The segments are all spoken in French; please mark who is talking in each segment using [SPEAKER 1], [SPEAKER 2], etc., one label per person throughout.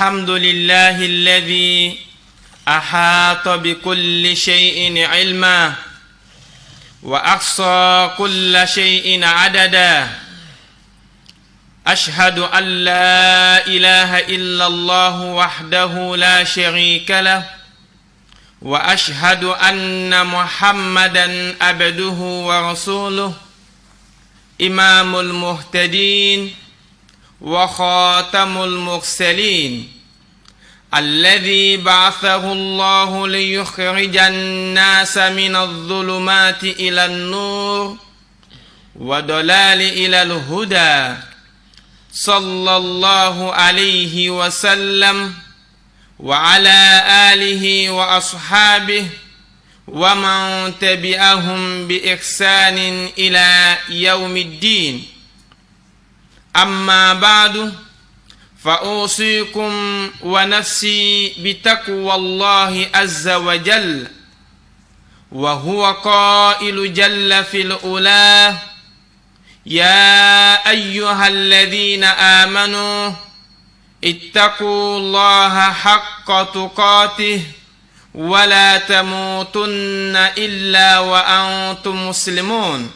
[SPEAKER 1] الحمد لله الذي أحاط بكل شيء علما وأحصى كل شيء عددا. أشهد أن لا إله إلا الله وحده لا شريك له وأشهد أن محمدا عبده ورسوله إمام المهتدين وخاتم المرسلين الذي بعثه الله ليخرج الناس من الظلمات إلى النور وضلال إلى الهدى صلى الله عليه وسلم وعلى آله وأصحابه ومن تبعهم بإحسان إلى يوم الدين. أما بعد فأوصيكم ونفسي بتقوى الله عز وجل، وهو قائل جل في الأولى: يا أيها الذين آمنوا اتقوا الله حق تقاته ولا تموتن إلا وأنتم مسلمون.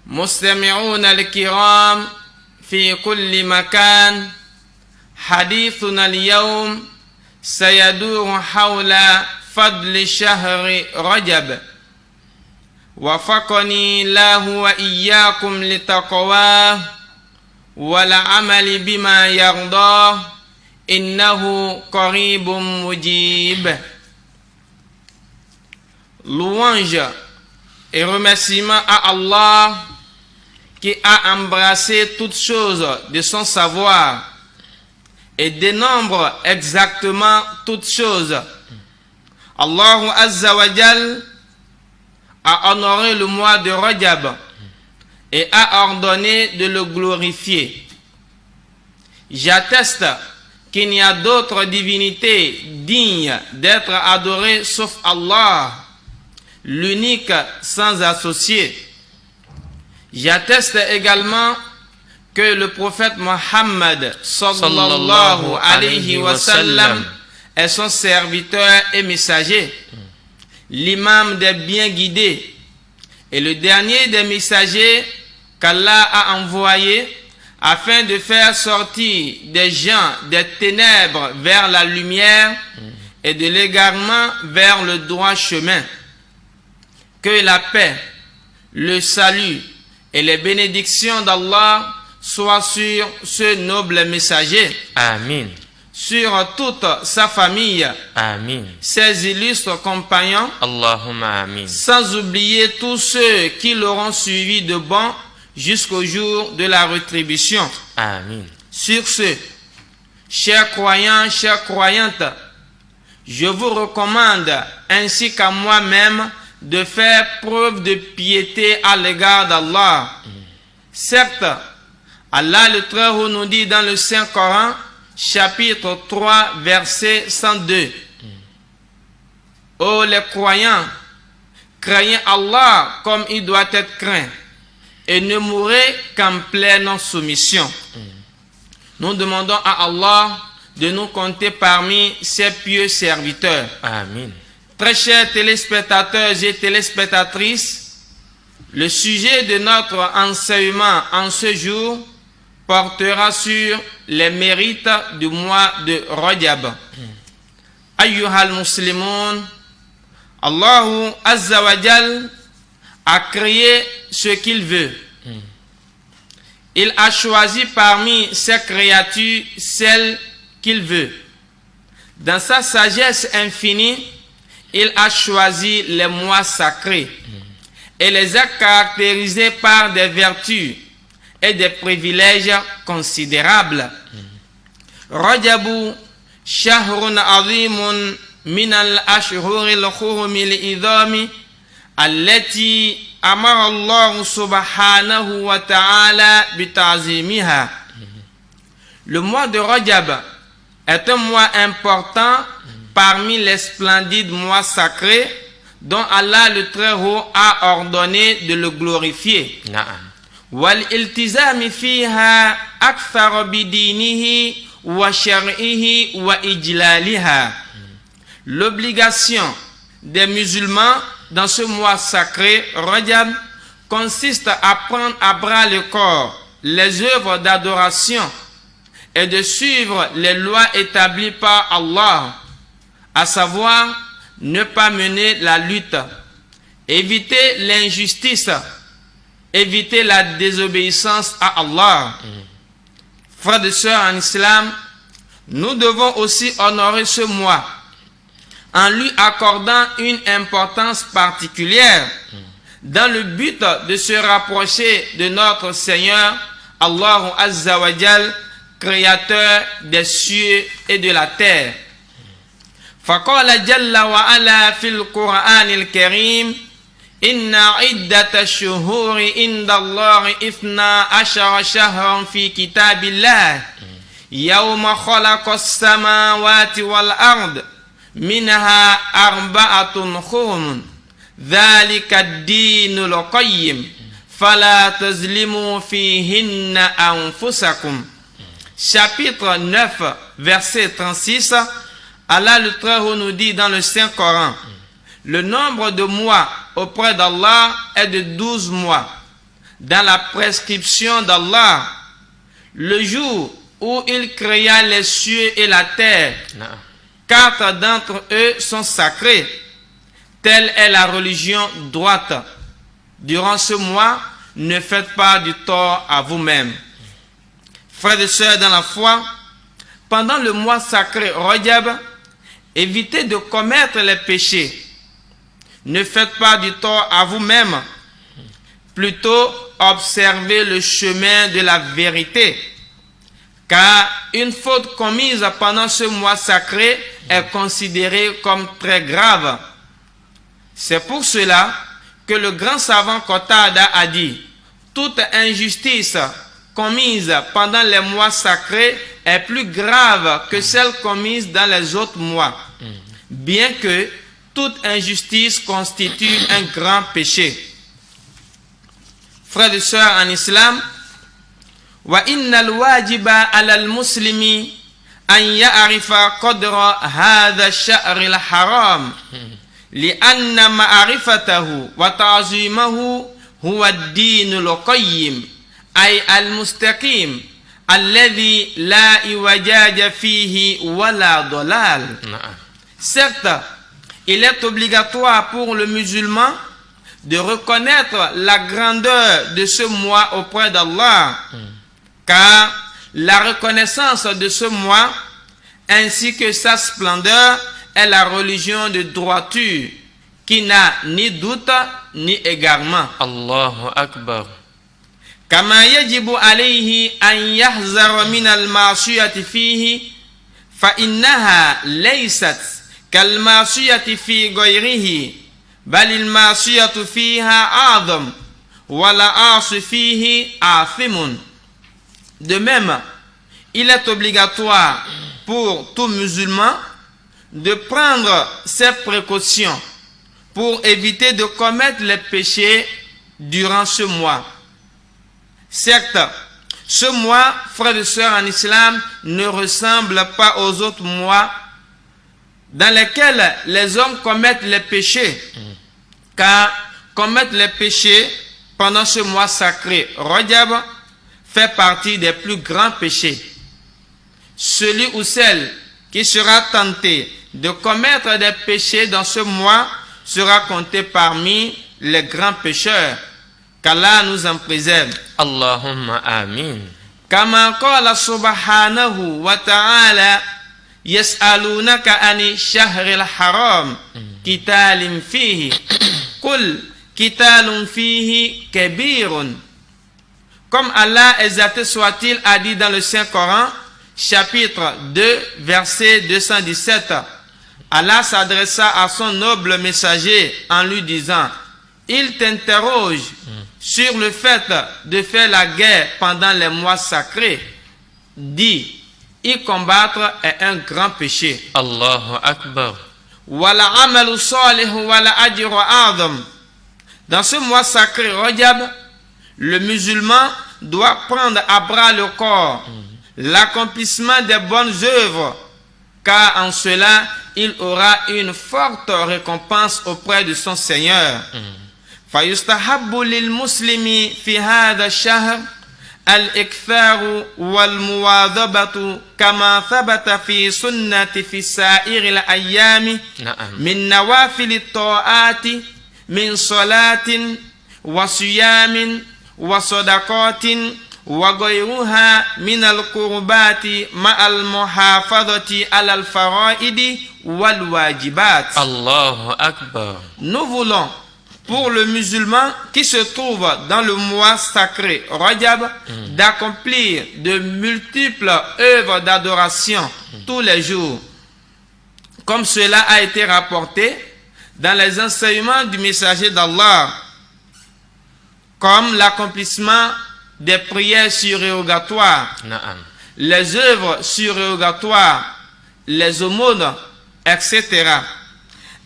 [SPEAKER 1] مستمعون الكرام في كل مكان، حديثنا اليوم سيدور حول فضل شهر رجب. وفقني الله وإياكم لتقواه والعمل بما يرضاه إنه قريب مجيب. Louange et remerciement à Allah qui a embrassé toutes choses de son savoir et dénombre exactement toutes choses. Allah Azza wa Jal a honoré le mois de Rajab et a ordonné de le glorifier. J'atteste qu'il n'y a d'autres divinités dignes d'être adorées sauf Allah, l'unique sans associé. J'atteste également que le prophète Mohammed sallallahu alayhi wa sallam est son serviteur et messager, l'imam des bien guidés et le dernier des messagers qu'Allah a envoyé afin de faire sortir des gens des ténèbres vers la lumière et de l'égarement vers le droit chemin. Que la paix, le salut et les bénédictions d'Allah soient sur ce noble messager.
[SPEAKER 2] Amin.
[SPEAKER 1] Sur toute sa famille.
[SPEAKER 2] Amin.
[SPEAKER 1] Ses illustres compagnons.
[SPEAKER 2] Allahumma amin.
[SPEAKER 1] Sans oublier tous ceux qui l'auront suivi de bon jusqu'au jour de la rétribution.
[SPEAKER 2] Amin.
[SPEAKER 1] Sur ce, chers croyants, chères croyantes, je vous recommande ainsi qu'à moi-même de faire preuve de piété à l'égard d'Allah. Certes, Allah le Très-Haut nous dit dans le Saint-Coran, chapitre 3, verset 102. Ô les croyants, craignez Allah comme il doit être craint et ne mourrez qu'en pleine soumission. Nous demandons à Allah de nous compter parmi ses pieux serviteurs.
[SPEAKER 2] Amin.
[SPEAKER 1] Très chers téléspectateurs et téléspectatrices, le sujet de notre enseignement en ce jour portera sur les mérites du mois de Rajab. Ayyuhal muslimun, Allahu Azza wa Jal a créé ce qu'il veut. Il a choisi parmi ses créatures celles qu'il veut. Dans sa sagesse infinie, il a choisi les mois sacrés et les a caractérisés par des vertus et des privilèges considérables. Rajabu shahrun azimun min al-ashhur al-hurum al-idhami allati amara Allah subhanahu wa ta'ala bitazimiha. Le mois de Rajab est un mois important parmi les splendides mois sacrés dont Allah le Très-Haut a ordonné de le glorifier.
[SPEAKER 2] Na'am.
[SPEAKER 1] والالتزام فيها أكثر بدينه wa shar'ihi wa ijlaliha. L'obligation des musulmans dans ce mois sacré, Rajab, consiste à prendre à bras le corps les œuvres d'adoration et de suivre les lois établies par Allah, à savoir ne pas mener la lutte, éviter l'injustice, éviter la désobéissance à Allah. Frères et sœurs en islam, nous devons aussi honorer ce mois en lui accordant une importance particulière dans le but de se rapprocher de notre Seigneur, Allah Azza wa Jal, créateur des cieux et de la terre. فقال جل وعلا في القرآن الكريم إن عدة الشهور عند الله 12 شهرا في كتاب الله يوم خلق السماوات والأرض منها 4 حرم ذلك الدين القيم فلا تظلموا فيهن أنفسكم. Chapitre 9, verset 36, Allah le Très-Haut nous dit dans le Saint-Coran: le nombre de mois auprès d'Allah est de 12 mois. Dans la prescription d'Allah, le jour où il créa les cieux et la terre, 4 d'entre eux sont sacrés. Telle est la religion droite. Durant ce mois, ne faites pas du tort à vous-même. Frères et sœurs dans la foi, pendant le mois sacré Rajab, évitez de commettre les péchés. Ne faites pas du tort à vous-même. Plutôt, observez le chemin de la vérité. Car une faute commise pendant ce mois sacré est considérée comme très grave. C'est pour cela que le grand savant Qatada a dit: toute injustice commise pendant les mois sacrés est plus grave que celle commise dans les autres mois, bien que toute injustice constitue un grand péché. Frères et sœurs en islam, wa innal wajiba ala al-muslimi an ya'rifa qadra hadha ash-sha'r al-haram li'anna ma'rifatahu wa ta'zimahu huwa ad-din al-qayyim ay al-mustaqim alladhi la iwajaja fihi wala dalal. Certes, il est obligatoire pour le musulman de reconnaître la grandeur de ce mois auprès d'Allah, car la reconnaissance de ce mois ainsi que sa splendeur est la religion de droiture qui n'a ni doute ni égarement.
[SPEAKER 2] Allahu Akbar.
[SPEAKER 1] كما يجب عليه أن يحذر من المعصية فيه فإنها ليست كالمعصية في غيره بل المعصية فيها أعظم والعاصي فيه آثم. De même, il est obligatoire pour tout musulman de prendre ses précautions pour éviter de commettre les péchés durant ce mois. Certes, ce mois, frères et sœurs en islam, ne ressemble pas aux autres mois dans lesquels les hommes commettent les péchés. Car commettre les péchés pendant ce mois sacré, Rajab, fait partie des plus grands péchés. Celui ou celle qui sera tenté de commettre des péchés dans ce mois sera compté parmi les grands pécheurs. Qu'Allah nous en préserve.
[SPEAKER 2] Allahumma amin.
[SPEAKER 1] Kama qala subhanahu wa ta'ala yas'alunaka ani shahril haram qitalin fihi qul qitalun fihi kabirun. Comme Allah exalté soit-il a dit dans le Saint-Coran, chapitre 2, verset 217, Allah s'adressa à son noble messager en lui disant: il t'interroge sur le fait de faire la guerre pendant les mois sacrés. Dis, y combattre est un grand péché.
[SPEAKER 2] Allahu Akbar.
[SPEAKER 1] Wala amalu salih wala ajru a'zam. Dans ce mois sacré Rajab, le musulman doit prendre à bras le corps l'accomplissement des bonnes œuvres, car en cela, il aura une forte récompense auprès de son Seigneur. فَيُسْتَحَبُّ لِلْمُسْلِمِ فِي هَذَا الشَّهْرِ الْإِكْثَارُ وَالْمُوَاظَبَةُ كَمَا ثَبَتَ في سنة في سائر الأيام من نوافل الطاعات من صلاة وصيام وصدقات وغيرها من القربات مع المحافظة على الفرائض والواجبات.
[SPEAKER 2] Allahu Akbar.
[SPEAKER 1] Nous voulons pour le musulman qui se trouve dans le mois sacré Rajab d'accomplir de multiples œuvres d'adoration tous les jours, comme cela a été rapporté dans les enseignements du messager d'Allah, comme l'accomplissement des prières surérogatoires, les œuvres surérogatoires, les aumônes, etc.,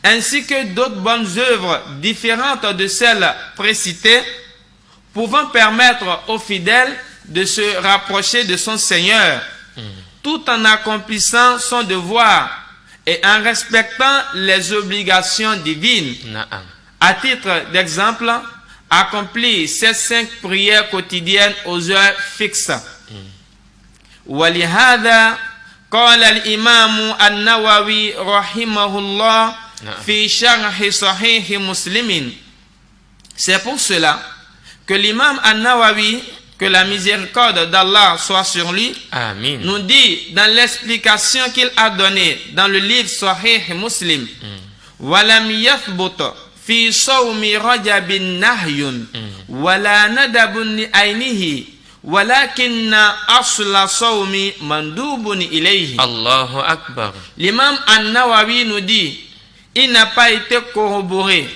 [SPEAKER 1] ainsi que d'autres bonnes œuvres différentes de celles précitées, pouvant permettre aux fidèles de se rapprocher de son Seigneur, tout en accomplissant son devoir et en respectant les obligations divines. À titre d'exemple, accomplir ces 5 prières quotidiennes aux heures fixes. ولهذا قال الإمام النووي رحمه الله في شرح صحيح مسلم. C'est pour cela que l'imam An-Nawawi, que la miséricorde d'Allah soit sur lui,
[SPEAKER 2] Amin,
[SPEAKER 1] nous dit dans l'explication qu'il a donnée dans le livre Sahih Muslim, وَلَمْ يَثْبُتْ في صوم رجب نهي ولا ندب لعينه ولكن أصل صوم مندوب إليه.
[SPEAKER 2] Allahu Akbar.
[SPEAKER 1] L'imam An-Nawawi nous dit, il n'a pas été corroboré,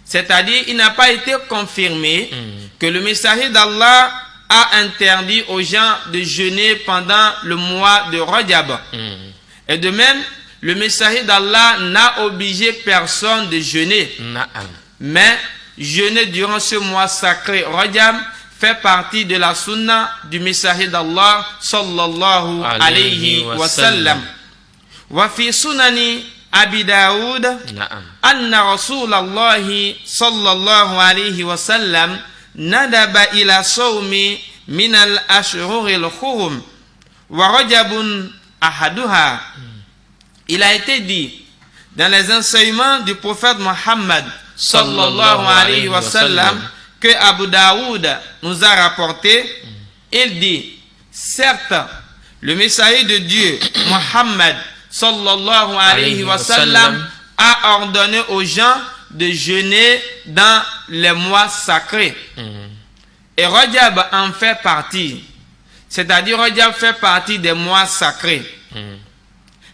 [SPEAKER 1] c'est-à-dire il n'a pas été confirmé que le messager d'Allah a interdit aux gens de jeûner pendant le mois de Rajab. Et de même, le messager d'Allah n'a obligé personne de jeûner. Mais jeûner durant ce mois sacré Rajab fait partie de la sunna du messager d'Allah sallallahu alayhi wa sallam. Wa fi sunani Abi Daoud anna Rasulallah sallallahu alayhi wa sallam nadaba ila sawmi min al-ashhur al-hurum wa Rajabun ahaduha. Il a été dit dans les enseignements du prophète Mohammed sallallahu alayhi wa sallam que Abu Daoud nous a rapporté. Il dit, certes, le messager de Dieu, Mohammed sallallahu alayhi wa sallam, a ordonné aux gens de jeûner dans les mois sacrés. Et Rajab en fait partie. C'est-à-dire Rajab fait partie des mois sacrés.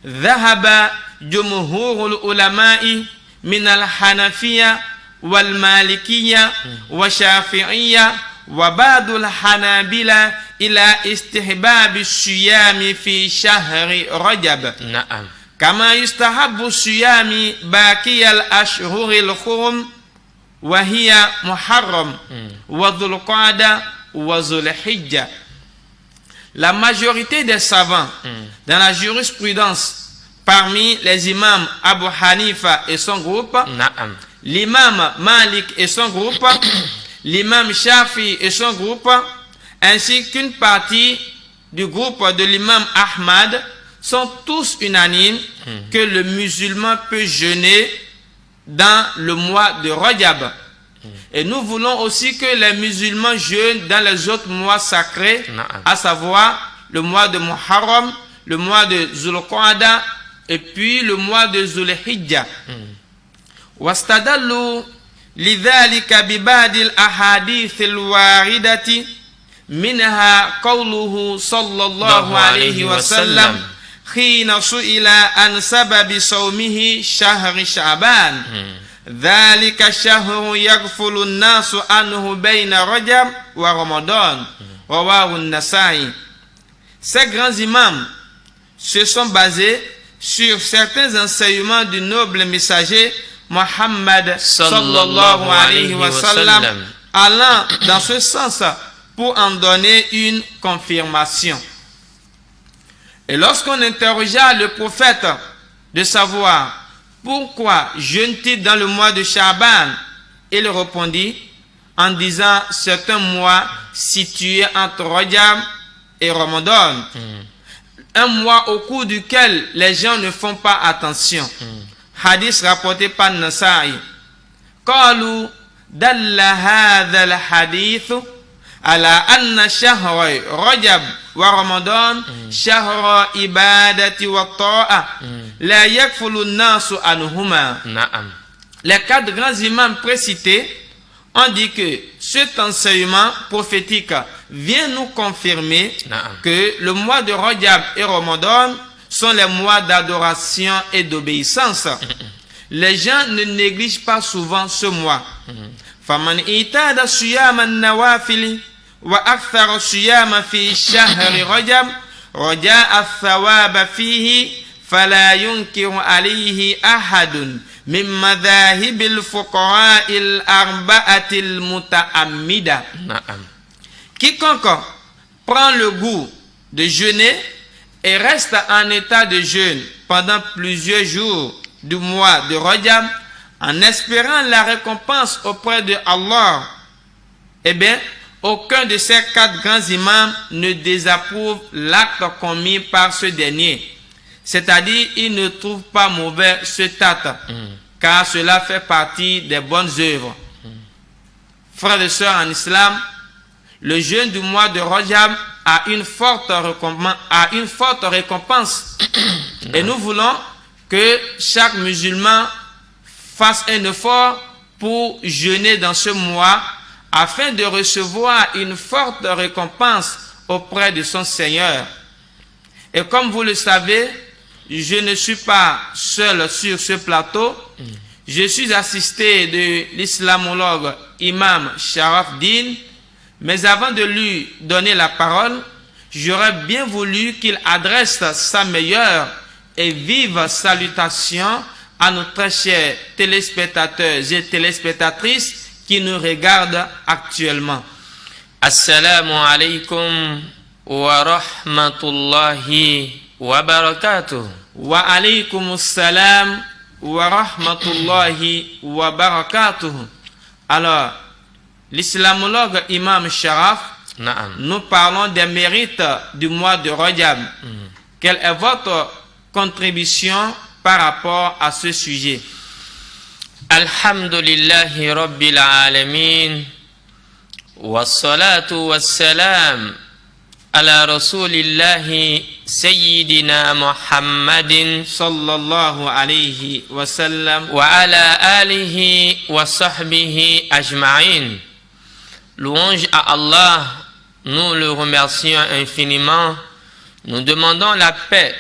[SPEAKER 1] ذهب جمهور العلماء من الحنفية والمالكية والشافعية وبعض الحنابلة إلى استحباب الصيام في شهر رجب. كما يستحب الصيام باقي الأشهر الحرم وهي محرم وذو القعدة وذو الحجة. La majorité des savants dans la jurisprudence, parmi les imams Abu Hanifa et son groupe, l'imam Malik et son groupe, l'imam Shafi et son groupe, ainsi qu'une partie du groupe de l'imam Ahmad, sont tous unanimes que le musulman peut jeûner dans le mois de Rajab. Et nous voulons aussi que les musulmans jeûnent dans les autres mois sacrés, à savoir le mois de Muharram, le mois de Zulqa'da et puis le mois de Zulhijja. واستدلوا لذلك ببعض الأحاديث الواردة منها قوله صلى الله عليه وسلم حين سئل عن سبب صومه شهر شعبان ذلك الشهر يغفل الناس عنه بين رجب ورمضان رواه النسائي. Ces grands imams se sont basés sur certains enseignements du noble messager Muhammad sallallahu alayhi wa sallam, allant dans ce sens pour en donner une confirmation. Et lorsqu'on interrogea le prophète de savoir pourquoi jeûne-t-il dans le mois de Sha'ban, il répondit en disant c'est un mois situé entre Rajab et Ramadan, un mois au cours duquel les gens ne font pas attention. Hadith rapporté par Nasa'i. قالوا دل هذا الحديث على أن شهر رجب ورمضان شهر عبادة والطاعة لا يغفل الناس عنهما.
[SPEAKER 2] Naam.
[SPEAKER 1] Les 4 grands imams précités ont dit que cet enseignement prophétique vient nous confirmer que le mois de Rajab et Ramadan sont les mois d'adoration et d'obéissance. Les gens ne négligent pas souvent ce mois. فَمَنْ إِتَادَ صِيَامَ النَّوَافِلِ وَأَكْثَرَ الصِّيَامَ فِي شَهْرِ رَجَبَ رَجَاءَ الثَّوَابَ فِيهِ فَلَا يُنْكِرُ عَلَيْهِ أَحَدٌ من مذاهب الفقهاء الأربعة المتعمدة. Quiconque prend le goût de jeûner et reste en état de jeûne pendant plusieurs jours du mois de Rajab en espérant la récompense auprès de Allah, eh bien, aucun de ces 4 grands imams ne désapprouve l'acte commis par ce dernier. C'est-à-dire, il ne trouve pas mauvais ce acte, car cela fait partie des bonnes œuvres. Frères et sœurs en islam, le jeûne du mois de Rajab a une forte récompense. Et nous voulons que chaque musulman fasse un effort pour jeûner dans ce mois afin de recevoir une forte récompense auprès de son Seigneur. Et comme vous le savez, je ne suis pas seul sur ce plateau. Je suis assisté de l'islamologue Imam Sharaf Din. Mais avant de lui donner la parole, j'aurais bien voulu qu'il adresse sa meilleure et vive salutation à nos très chers téléspectateurs et téléspectatrices qui nous regardent actuellement.
[SPEAKER 2] Assalamu alaikum wa rahmatullahi wa barakatuh.
[SPEAKER 1] Wa alaykum assalam wa rahmatullahi wa barakatuh. Alors, l'islamologue Imam Sharaf, nous parlons des mérites du mois de Rajab. Quelle est votre contribution par rapport à ce sujet?
[SPEAKER 2] Alhamdulillahi Rabbil Alamin. Wassalatu wassalam ala Rasulillahi Sayyidina Muhammadin
[SPEAKER 1] sallallahu alayhi wa sallam
[SPEAKER 2] wa ala alihi wa sahbihi ajma'in. Louange à Allah, nous le remercions infiniment. Nous demandons la paix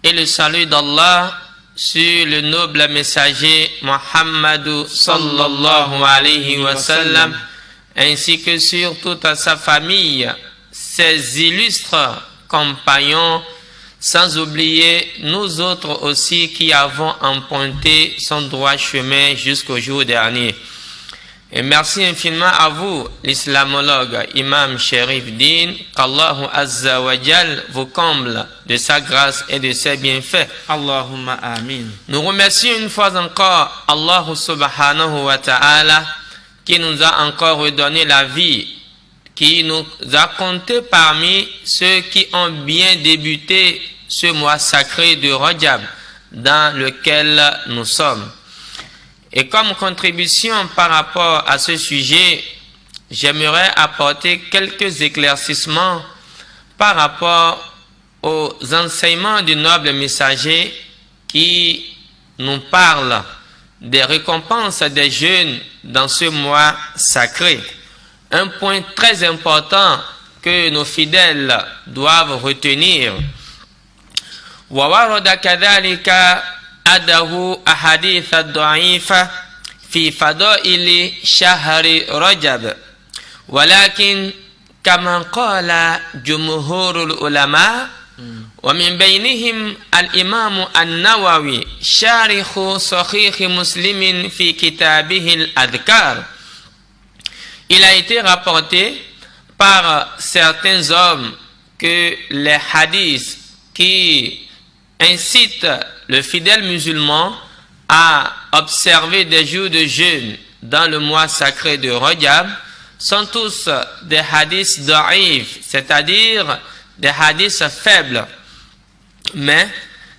[SPEAKER 2] et le salut d'Allah sur le noble messager Muhammad sallallahu alayhi wa sallam, ainsi que sur toute sa famille, ses illustres compagnons, sans oublier nous autres aussi qui avons emprunté son droit chemin jusqu'au jour dernier. Et merci infiniment à vous, l'islamologue Imam Sharaf Din, qu'Allah Azza wa Jal vous comble de sa grâce et de ses bienfaits.
[SPEAKER 1] Allahumma amin.
[SPEAKER 2] Nous remercions une fois encore Allah subhanahu wa ta'ala qui nous a encore redonné la vie, qui nous a compté parmi ceux qui ont bien débuté ce mois sacré de Rajab dans lequel nous sommes. Et comme contribution par rapport à ce sujet, j'aimerais apporter quelques éclaircissements par rapport aux enseignements du noble messager qui nous parle des récompenses des jeûnes dans ce mois sacré. Un point très important que nos fidèles doivent retenir. وَوَرَدَ كَذَلِكَ أَدَهُ أَحَادِيثَ ضَعِيفَةٌ في فضائل شهر رجب ولكن كما قال جمهور العلماء ومن بينهم الإمام النووي شارح صحيح مسلم في كتابه الأذكار. Il a été rapporté par certains hommes que les hadiths qui incite le fidèle musulman à observer des jours de jeûne dans le mois sacré de Rajab sont tous des hadiths da'if, c'est-à-dire des hadiths faibles. Mais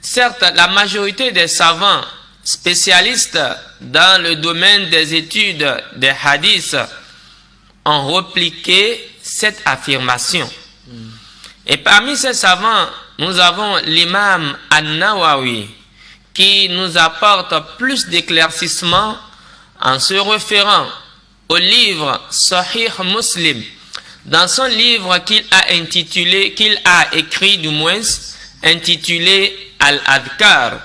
[SPEAKER 2] certes, la majorité des savants spécialistes dans le domaine des études des hadiths ont repliqué cette affirmation. Et parmi ces savants, nous avons l'imam An-Nawawi qui nous apporte plus d'éclaircissements en se référant au livre Sahih Muslim, dans son livre qu'il a écrit du moins, intitulé Al-Adhkar.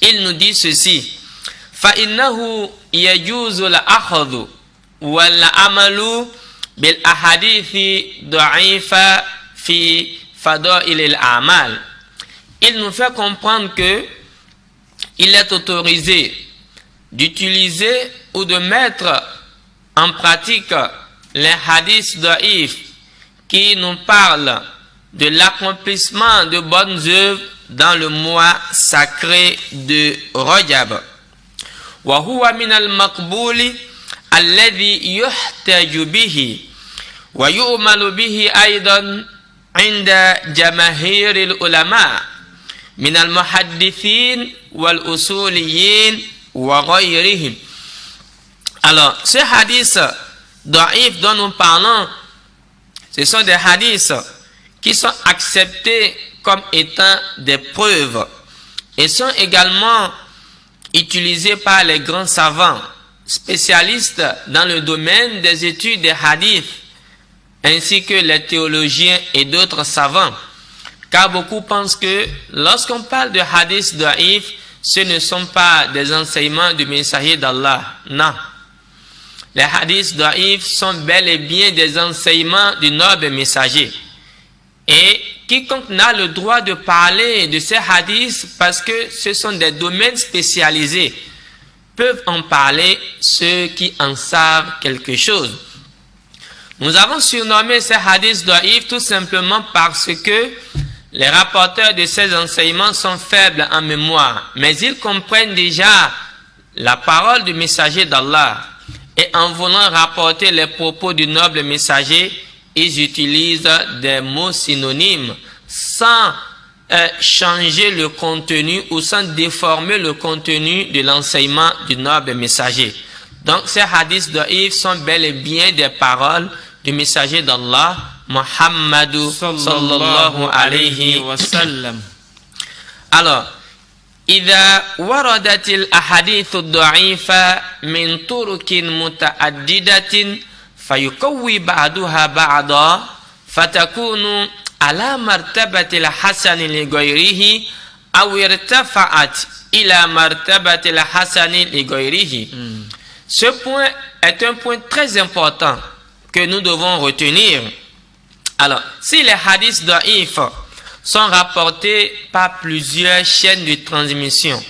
[SPEAKER 2] Il nous dit ceci: فَإِنَّهُ يَجُوزُ الْأَخْذُ وَالْعَمَلُ بِالْأَحَادِيثِ ضَعِيفَةٍ فِي فَضَائِلِ الْأَعْمَالِ. Il nous fait comprendre que il est autorisé d'utiliser ou de mettre en pratique les hadiths da'if qui nous parlent de l'accomplissement de bonnes œuvres dans le mois sacré de Rajab. Wa huwa min al-maqbuli alladhi yuhtaju bihi wa yu'malu bihi aydan 'inda jamaahir al-ulama min al-muhaddithin wal-usuliyin wa ghayrihim. Alors, ces hadiths da'if dont nous parlons, ce sont des hadiths qui sont acceptés comme étant des preuves et sont également utilisés par les grands savants spécialistes dans le domaine des études des hadiths ainsi que les théologiens et d'autres savants, car beaucoup pensent que lorsqu'on parle de hadiths da'if, ce ne sont pas des enseignements du messager d'Allah. Non. Les hadiths da'if sont bel et bien des enseignements du noble messager. Et quiconque n'a le droit de parler de ces hadiths parce que ce sont des domaines spécialisés peuvent en parler ceux qui en savent quelque chose. Nous avons surnommé ces hadiths da'if tout simplement parce que les rapporteurs de ces enseignements sont faibles en mémoire, mais ils comprennent déjà la parole du messager d'Allah. Et en voulant rapporter les propos du noble messager, ils utilisent des mots synonymes sans changer le contenu ou sans déformer le contenu de l'enseignement du noble messager. Donc ces hadiths da'if sont bel et bien des paroles du messager d'Allah, Muhammadu sallallahu alayhi wa sallam. Alors, إذا وردت الأحاديث الضعيفة من طرق متعددة فيقوي بعضها بعضا فتكون على مرتبة الحسن لغيره أو ارتفعت إلى مرتبة الحسن لغيره. Ce point est un point très important que nous devons retenir. Alors, si les hadiths da'if sont rapportés par plusieurs chaînes de transmission,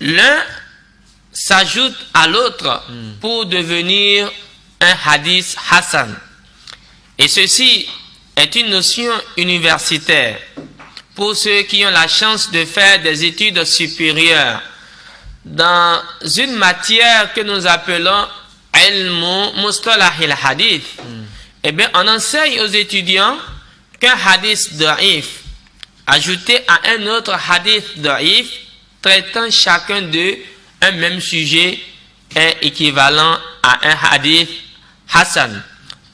[SPEAKER 2] l'un s'ajoute à l'autre pour devenir un hadith Hassan. Et ceci est une notion universitaire pour ceux qui ont la chance de faire des études supérieures dans une matière que nous appelons ilmu mustalah al-hadith. Eh bien, on enseigne aux étudiants qu'un hadith da'if ajouté à un autre hadith da'if traitant chacun d'eux un même sujet est équivalent à un hadith Hassan.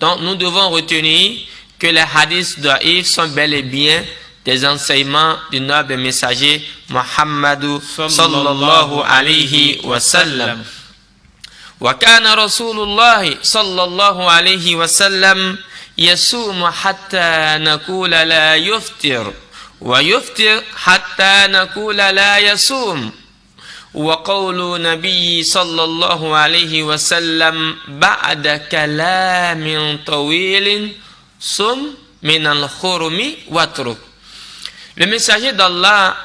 [SPEAKER 2] Donc, nous devons retenir que les hadiths da'if sont bel et bien des enseignements du noble messager Muhammadu sallallahu alayhi wa sallam. وكان رسول الله صلى الله عليه وسلم يصوم حتى نقول لا يفطر ويفطر حتى نقول لا يصوم وقول نبي صلى الله عليه وسلم بعد كلام طويل صم من الخرم واترك. Le messager d'Allah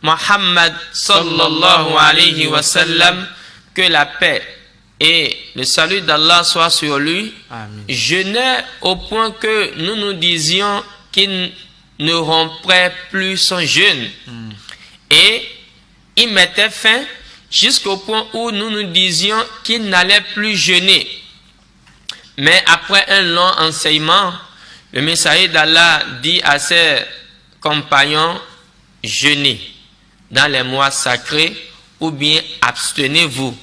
[SPEAKER 2] Muhammad sallallahu alayhi wa sallam, que la paix et le salut d'Allah soit sur lui, jeûnait au point que nous nous disions qu'il ne romprait plus son jeûne. Et il mettait fin jusqu'au point où nous nous disions qu'il n'allait plus jeûner. Mais après un long enseignement, le messager d'Allah dit à ses compagnons, jeûnez dans les mois sacrés ou bien abstenez-vous.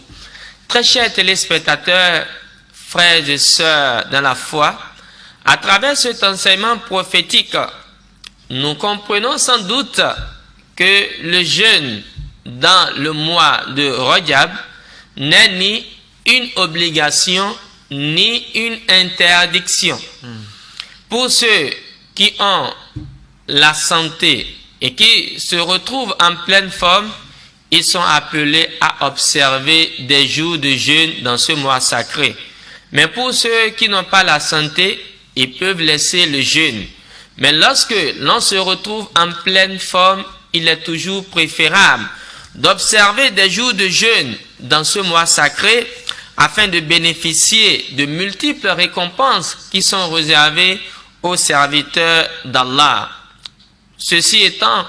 [SPEAKER 2] Très chers téléspectateurs, frères et sœurs dans la foi, à travers cet enseignement prophétique, nous comprenons sans doute que le jeûne dans le mois de Rajab n'est ni une obligation ni une interdiction. Pour ceux qui ont la santé et qui se retrouvent en pleine forme, ils sont appelés à observer des jours de jeûne dans ce mois sacré. Mais pour ceux qui n'ont pas la santé, ils peuvent laisser le jeûne. Mais lorsque l'on se retrouve en pleine forme, il est toujours préférable d'observer des jours de jeûne dans ce mois sacré afin de bénéficier de multiples récompenses qui sont réservées aux serviteurs d'Allah. Ceci étant,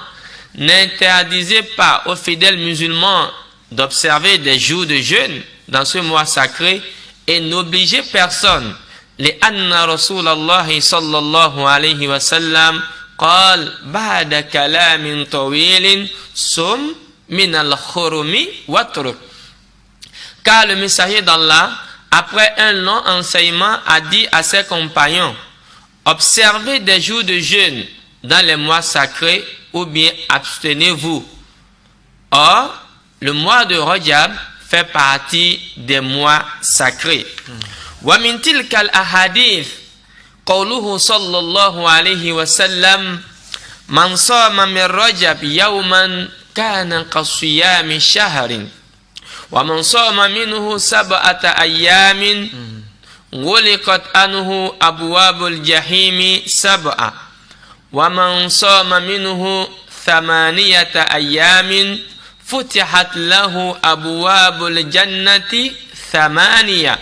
[SPEAKER 2] n'interdisez pas aux fidèles musulmans d'observer des jours de jeûne dans ce mois sacré et n'obligez personne. لأن رسول الله صلى الله عليه وسلم قال بعد كلام طويل صم من الخرم واترك. Car le messager d'Allah, après un long enseignement, a dit à ses compagnons, observez des jours de jeûne dans les mois sacrés ou bien abstenez-vous. Or, le mois de Rajab fait partie des mois sacrés. ومن تلك الأحاديث قوله صلى الله عليه وسلم من صام من رجب يوما كان كصيام شهر ومن صام منه 7 أيام غلقت عنه أبواب الجحيم 7 ومن صام منه 8 أيام فتحت له أبواب الجنة 8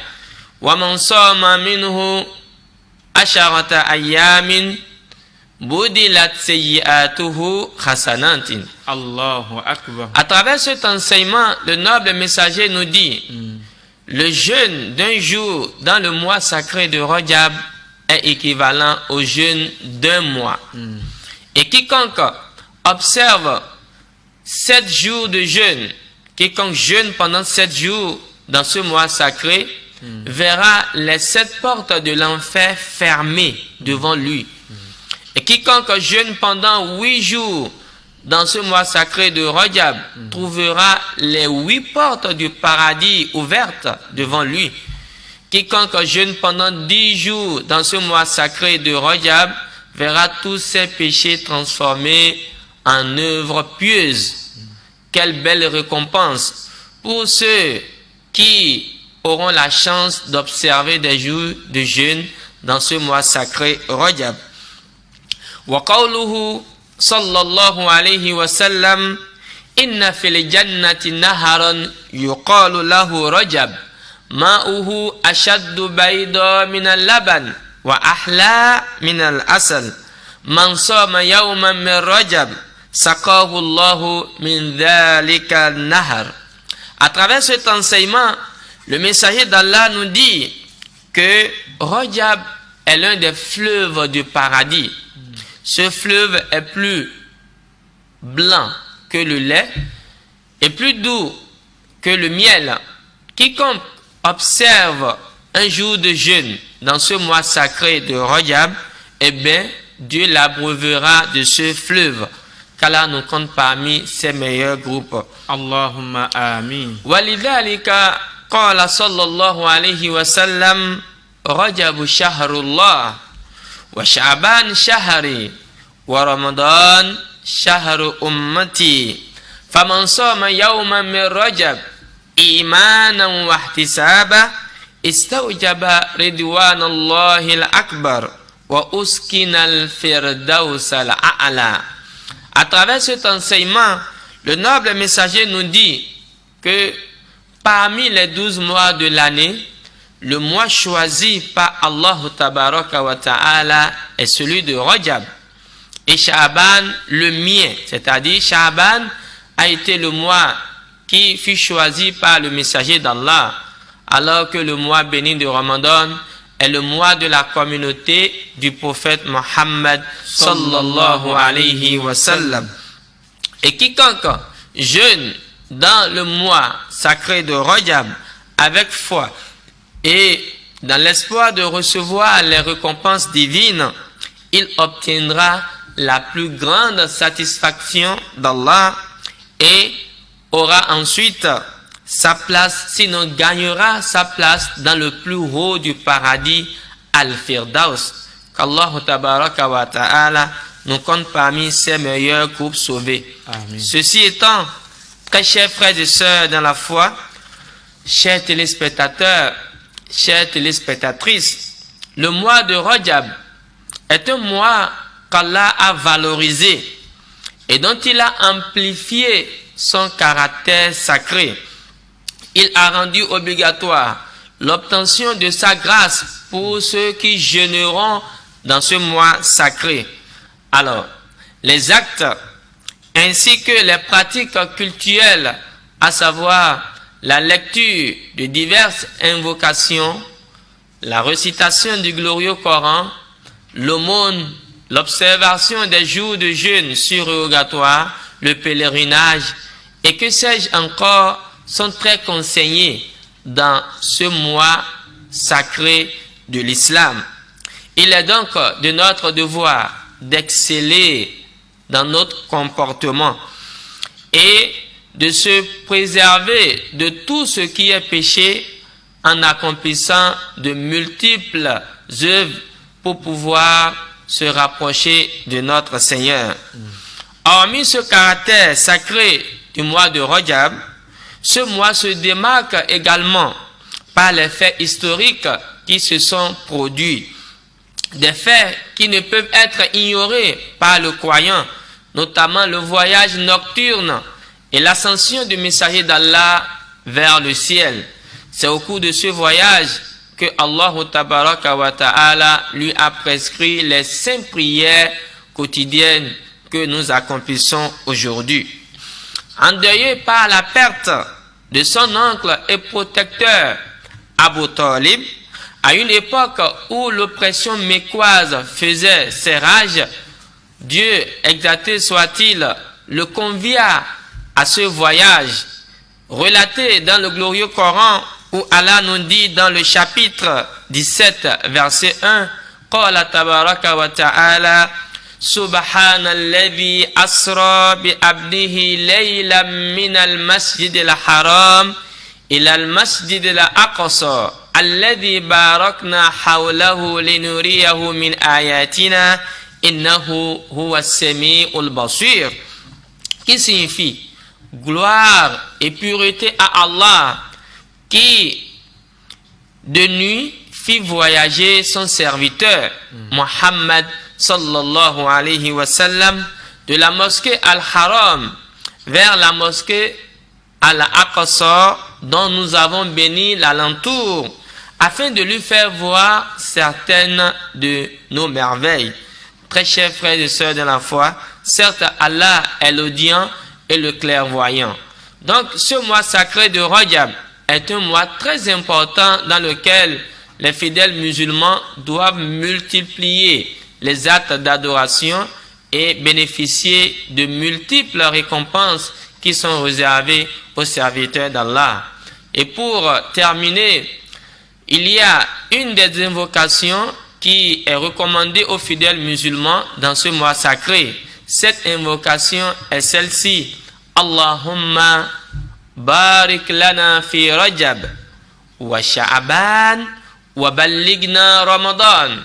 [SPEAKER 2] ومن صام منه 10 أيام بدلت سيئاته حسنات.
[SPEAKER 1] Allahu Akbar.
[SPEAKER 2] À travers cet enseignement, le noble messager nous dit le jeûne d'un jour dans le mois sacré de Rajab est équivalent au jeûne d'un mois. Et quiconque observe 7 jours de jeûne, quiconque jeûne pendant 7 jours dans ce mois sacré, verra les 7 portes de l'enfer fermées devant lui. Et quiconque jeûne pendant 8 jours dans ce mois sacré de Rajab trouvera les 8 portes du paradis ouvertes devant lui. Quiconque jeûne pendant 10 jours dans ce mois sacré de Rajab verra tous ses péchés transformés en œuvres pieuses. Quelle belle récompense pour ceux qui auront la chance d'observer des jours de jeûne dans ce mois sacré Rajab. Wa qawluhu sallallahu alayhi wa sallam inna fil jannati naharan yuqalu lahu Rajab ma'uhu ashaddu bayda min al-laban wa ahla min al-asal man sama yawman min Rajab saqahu Allahu min dhalika nahar. À travers cet enseignement, le messager d'Allah nous dit que Rajab est l'un des fleuves du paradis. Ce fleuve est plus blanc que le lait et plus doux que le miel. Quiconque observe un jour de jeûne dans ce mois sacré de Rajab, eh bien, Dieu l'abreuvera de ce fleuve. Qu'Allah nous compte parmi ses meilleurs groupes.
[SPEAKER 1] Allahumma amin.
[SPEAKER 2] Walidhalika قال صلى الله عليه وسلم رجب شهر الله وشعبان شهري ورمضان شهر أمتي فمن صام يوما من رجب إيمانا واحتسابا استوجب رضوان الله الأكبر وأسكن الفردوس الأعلى. À travers cet enseignement, le noble messager nous dit que parmi les 12 mois de l'année, le mois choisi par Allah Tabaraka wa Ta'ala est celui de Rajab. et Sha'ban le mien. C'est-à-dire, Sha'ban a été le mois qui fut choisi par le messager d'Allah, alors que le mois béni de Ramadan est le mois de la communauté du prophète Mohammed sallallahu alayhi wa sallam. Et quiconque jeûne dans le mois sacré de Rajab avec foi et dans l'espoir de recevoir les récompenses divines, il obtiendra la plus grande satisfaction d'Allah et aura ensuite sa place, sinon gagnera sa place dans le plus haut du paradis, Al-Firdaus. Qu'Allah tabaraka wa ta'ala nous compte parmi ses meilleurs groupes sauvés. Amen. Ceci étant, très chers frères et sœurs dans la foi, chers téléspectateurs, chères téléspectatrices, le mois de Rajab est un mois qu'Allah a valorisé et dont il a amplifié son caractère sacré. Il a rendu obligatoire l'obtention de sa grâce pour ceux qui jeûneront dans ce mois sacré. Alors, les actes ainsi que les pratiques cultuelles, à savoir la lecture de diverses invocations, la récitation du glorieux Coran, l'aumône, l'observation des jours de jeûne surrogatoires, le pèlerinage et que sais-je encore sont très conseillés dans ce mois sacré de l'islam. Il est donc de notre devoir d'exceller dans notre comportement et de se préserver de tout ce qui est péché en accomplissant de multiples œuvres pour pouvoir se rapprocher de notre Seigneur. Hormis ce caractère sacré du mois de Rajab, ce mois se démarque également par les faits historiques qui se sont produits. Des faits qui ne peuvent être ignorés par le croyant, notamment le voyage nocturne et l'ascension du messager d'Allah vers le ciel. C'est au cours de ce voyage que Allah tabaraka wa ta'ala lui a prescrit les 5 prières quotidiennes que nous accomplissons aujourd'hui. Endeuillé par la perte de son oncle et protecteur Abu Talib, à une époque où l'oppression mécoise faisait ses rages, Dieu, exalté soit-il, le convia à ce voyage, relaté dans le glorieux Coran, où Allah nous dit dans le chapitre 17, verset 1, Qala tabaraka wa ta'ala, Subhanalladhi asra bi abdihi laylan min al-masjid al-haram ila al-masjid al-aqsa alladhi barakna hawlahu linuriyahu min ayatina innahu huwa as-sami'ul basir, qui signifie gloire et pureté à Allah qui de nuit fit voyager son serviteur Muhammad sallallahu alayhi wa sallam de la mosquée Al-Haram vers la mosquée Al-Aqsa dont nous avons béni l'alentour afin de lui faire voir certaines de nos merveilles. Très chers frères et sœurs de la foi, certes Allah est l'audient et le clairvoyant. Donc ce mois sacré de Rajab est un mois très important dans lequel les fidèles musulmans doivent multiplier les actes d'adoration et bénéficier de multiples récompenses qui sont réservées aux serviteurs d'Allah. Et pour terminer, il y a une des invocations qui est recommandée aux fidèles musulmans dans ce mois sacré. Cette invocation est celle-ci: Allahumma barik lana fi Rajab wa Sha'ban wa ballighna Ramadan.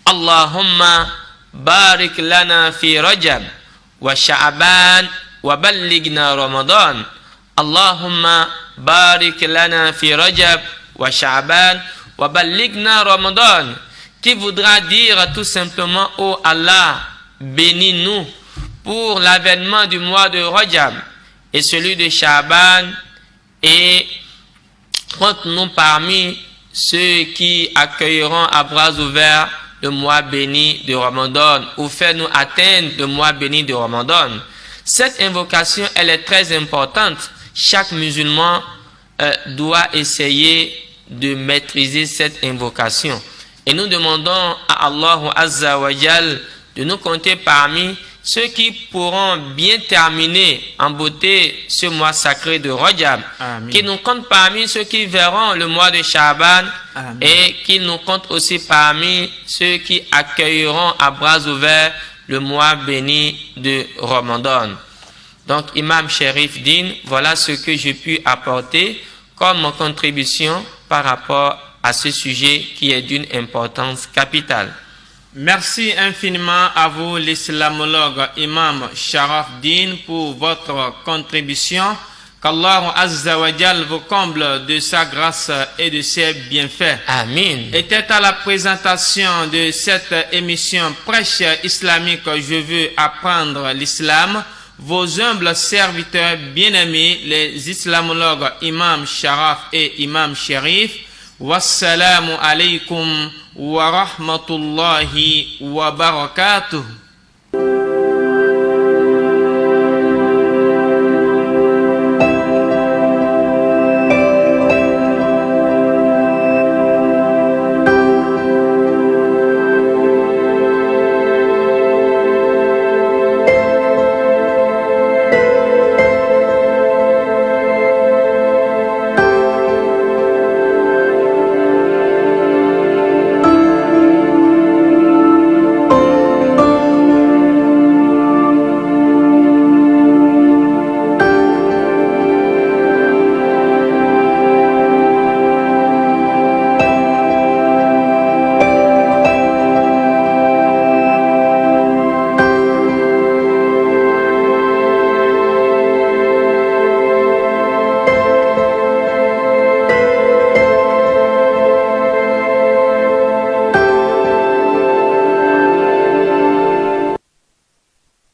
[SPEAKER 2] Allahumma barik lana fi Rajab wa Sha'ban wa ballighna Ramadan. Allahumma barik lana fi Rajab wa Sha'ban wa ballighna Ramadan, qui voudra dire tout simplement: ô Allah, bénis-nous pour l'avènement du mois de Rajab et celui de Sha'ban, et compte-nous parmi ceux qui accueilleront à bras ouverts le mois béni de Ramadan ou fais-nous atteindre le mois béni de Ramadan. Cette invocation, elle est très importante. Chaque musulman doit essayer de maîtriser cette invocation. Et nous demandons à Allah Azza wa Jal de nous compter parmi ceux qui pourront bien terminer en beauté ce mois sacré de Rajab, qui nous compte parmi ceux qui verront le mois de Sha'ban et qui nous compte aussi parmi ceux qui accueilleront à bras ouverts le mois béni de Ramadan. Donc, Imam Sherif Din, voilà ce que j'ai pu apporter comme contribution par rapport à ce sujet qui est d'une importance capitale.
[SPEAKER 1] Merci infiniment à vous, l'islamologue Imam Sharaf Din, pour votre contribution. Qu'Allah Azza wa Jal vous comble de sa grâce et de ses bienfaits.
[SPEAKER 2] Amin.
[SPEAKER 1] Était à la présentation de cette émission Prêche islamique, je veux apprendre l'islam. Vos humbles serviteurs bien-aimés, les islamologues Imam Sharaf et Imam Sherif. Wassalamu alaikum wa rahmatullahi wa barakatuh.